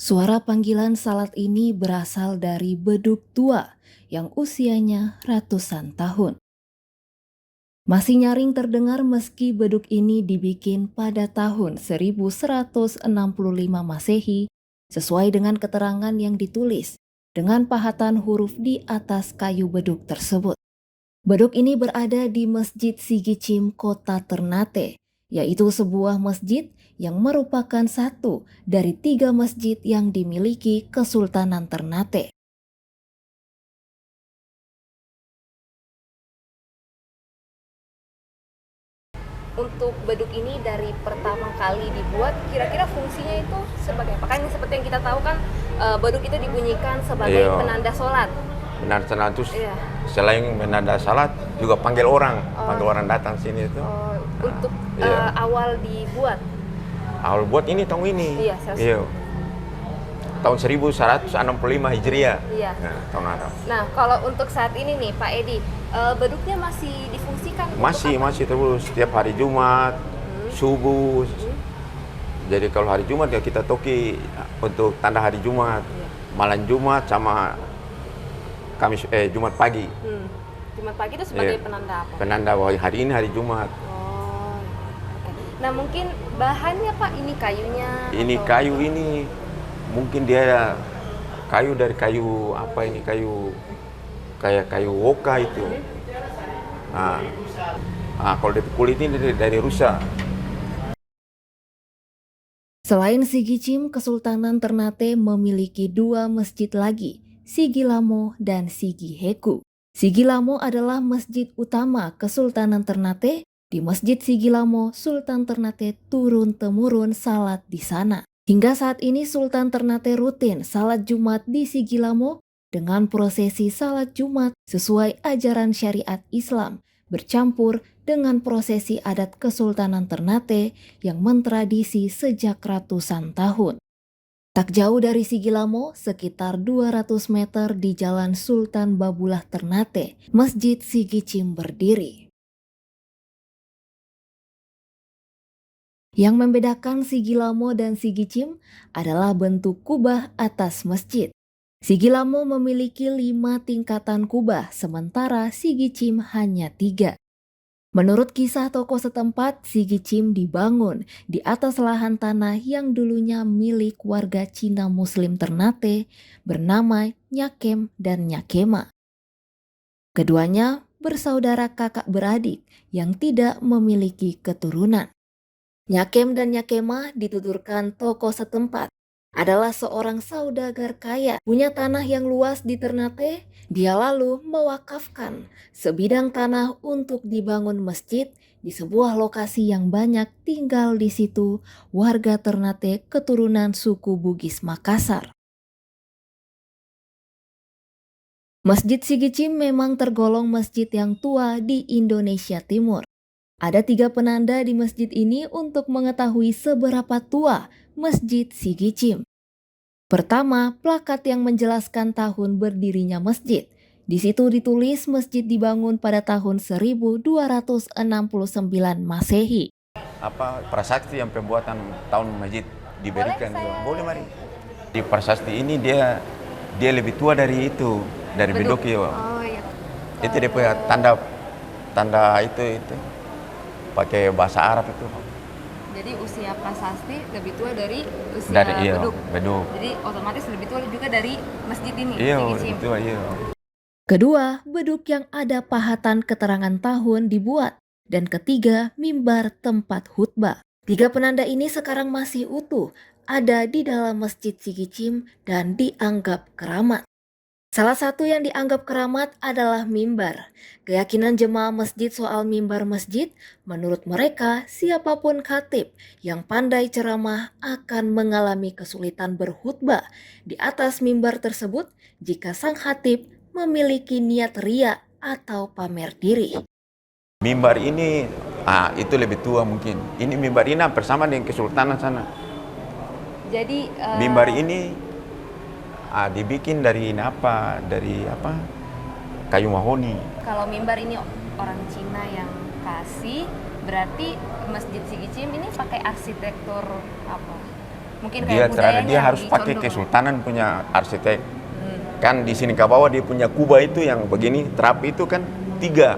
Suara panggilan salat ini berasal dari beduk tua yang usianya ratusan tahun. Masih nyaring terdengar meski beduk ini dibikin pada tahun 1165 Masehi sesuai dengan keterangan yang ditulis dengan pahatan huruf di atas kayu beduk tersebut. Beduk ini berada di Masjid Sigicim, Kota Ternate, yaitu sebuah masjid yang merupakan satu dari 3 masjid yang dimiliki Kesultanan Ternate. Untuk beduk ini dari pertama kali dibuat, kira-kira fungsinya itu sebagai apa? Kan seperti yang kita tahu kan, beduk itu dibunyikan sebagai Iya. penanda sholat. Benar salah terus Iya. selain menanda salat juga panggil orang datang sini itu. Untuk Iya. awal dibuat. Awal buat ini tahun ini. Iya, Iya. Tahun 1165 Hijriah. Iya. Nah, tahun Arab. Nah, kalau untuk saat ini nih Pak Edi, beduknya masih difungsikan? Masih terus setiap hari Jumat, subuh. Jadi kalau hari Jumat ya kita toki untuk tanda hari Jumat. Iya. Malam Jumat sama Jumat pagi. Jumat pagi itu sebagai Iya. penanda apa? Penanda bahwa hari ini hari Jumat. Oh, oke. Nah mungkin bahannya Pak, ini kayunya? Ini atau- kayu ini mungkin dia kayu dari kayu apa ini, kayu kayak kayu woka itu. Nah, kalau dari kulit ini dari rusa. Selain Sigicim, Kesultanan Ternate memiliki 2 masjid lagi, Sigi Lamo dan Sigi Heku. Sigi Lamo adalah masjid utama Kesultanan Ternate. Di Masjid Sigi Lamo, Sultan Ternate turun-temurun salat di sana. Hingga saat ini Sultan Ternate rutin salat Jumat di Sigi Lamo dengan prosesi salat Jumat sesuai ajaran syariat Islam, bercampur dengan prosesi adat Kesultanan Ternate yang mentradisi sejak ratusan tahun. Tak jauh dari Sigi Lamo, sekitar 200 meter di Jalan Sultan Babullah Ternate, Masjid Sigicim berdiri. Yang membedakan Sigi Lamo dan Sigicim adalah bentuk kubah atas masjid. Sigi Lamo memiliki 5 tingkatan kubah, sementara Sigicim hanya 3. Menurut kisah tokoh setempat, Sigicim dibangun di atas lahan tanah yang dulunya milik warga Cina Muslim Ternate bernama Nyakem dan Nyakema. Keduanya bersaudara kakak beradik yang tidak memiliki keturunan. Nyakem dan Nyakema dituturkan tokoh setempat adalah seorang saudagar kaya, punya tanah yang luas di Ternate. Dia lalu mewakafkan sebidang tanah untuk dibangun masjid di sebuah lokasi yang banyak tinggal di situ warga Ternate keturunan suku Bugis Makassar. Masjid Sigicim memang tergolong masjid yang tua di Indonesia Timur. Ada 3 penanda di masjid ini untuk mengetahui seberapa tua Masjid Sigicim. Pertama, plakat yang menjelaskan tahun berdirinya masjid. Di situ ditulis masjid dibangun pada tahun 1269 Masehi. Prasasti yang pembuatan tahun masjid diberikan. Boleh mari. Di prasasti ini dia lebih tua dari itu, dari beduk ya. Oh iya. Itu dia punya tanda itu pakai bahasa Arab itu. Jadi usia prasasti lebih tua dari usia beduk. Jadi otomatis lebih tua juga dari masjid ini. Iya, Sigicim. itu iya. Kedua, beduk yang ada pahatan keterangan tahun dibuat. Dan ketiga, mimbar tempat khutbah. 3 penanda ini sekarang masih utuh, ada di dalam Masjid Sigicim dan dianggap keramat. Salah satu yang dianggap keramat adalah mimbar. Keyakinan jemaah masjid soal mimbar masjid, menurut mereka siapapun khatib yang pandai ceramah akan mengalami kesulitan berkhutbah di atas mimbar tersebut jika sang khatib memiliki niat ria atau pamer diri. Mimbar ini itu lebih tua mungkin. Ini mimbar ini hampir sama dengan Kesultanan sana. Jadi Mimbar ini dibikin dari kayu mahoni. kalau mimbar ini orang Cina yang kasih, berarti Masjid Sigicim ini pakai arsitektur apa? Mungkin Dia kayak terhadap dia budayanya harus lebih pakai condong. kesultanan punya arsitek. Kan di sini ke bawah dia punya kubah itu yang begini, terapi itu kan 3.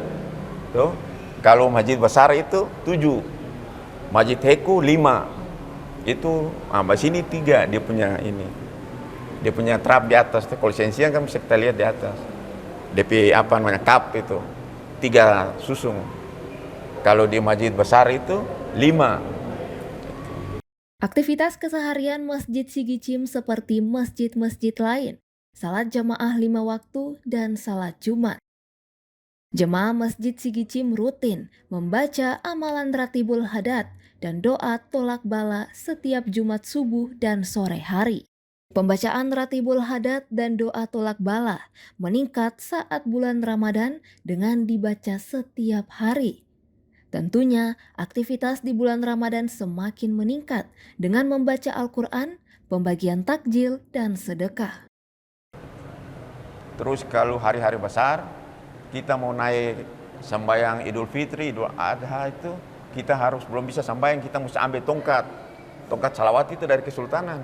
Tuh. Kalau masjid besar itu 7. Masjid Heku 5. Itu di sini 3 dia punya ini. Dia punya trap di atas. Kalau siang kan bisa kita lihat di atas. DP apa namanya kap itu 3 susung. Kalau di masjid besar itu 5. Aktivitas keseharian Masjid Sigi Cim seperti masjid-masjid lain, salat jamaah 5 waktu dan salat Jumat. Jemaah Masjid Sigi Cim rutin membaca amalan Ratibul Hadat dan doa tolak bala setiap Jumat subuh dan sore hari. Pembacaan Ratibul Hadat dan doa tolak bala meningkat saat bulan Ramadan dengan dibaca setiap hari. Tentunya, aktivitas di bulan Ramadan semakin meningkat dengan membaca Al-Quran, pembagian takjil, dan sedekah. Terus kalau hari-hari besar, kita mau naik sembahyang Idul Fitri, Idul Adha itu, kita harus belum bisa sembahyang, kita mesti ambil tongkat. Tongkat salawat itu dari Kesultanan.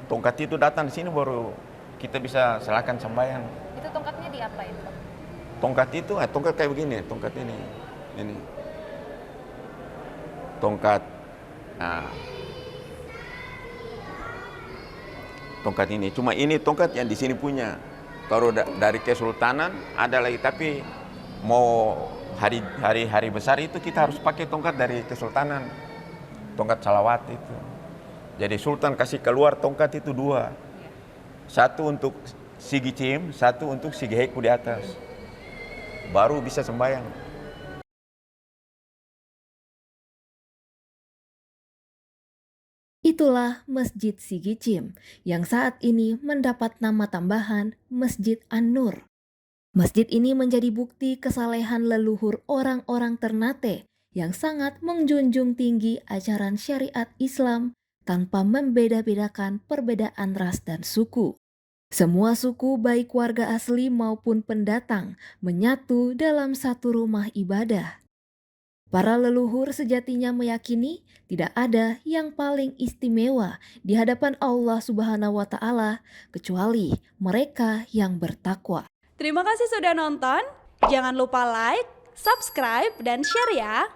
Tongkat itu datang di sini baru kita bisa silakan sembahyang. Itu tongkatnya diapain, Pak? Tongkat itu, tongkat kayak begini, tongkat ini tongkat, tongkat ini. Cuma ini tongkat yang di sini punya. Kalau dari Kesultanan ada lagi, tapi mau hari besar itu kita harus pakai tongkat dari Kesultanan, tongkat salawat itu. Jadi Sultan kasih keluar tongkat itu 2, 1 untuk Sigi Cim, 1 untuk Sigi Heku di atas, baru bisa sembahyang. Itulah Masjid Sigi Cim yang saat ini mendapat nama tambahan Masjid An-Nur. Masjid ini menjadi bukti kesalehan leluhur orang-orang Ternate yang sangat menjunjung tinggi ajaran syariat Islam tanpa membeda-bedakan perbedaan ras dan suku. Semua suku baik warga asli maupun pendatang menyatu dalam satu rumah ibadah. Para leluhur sejatinya meyakini tidak ada yang paling istimewa di hadapan Allah Subhanahu wa Ta'ala kecuali mereka yang bertakwa. Terima kasih sudah nonton. Jangan lupa like, subscribe, dan share ya.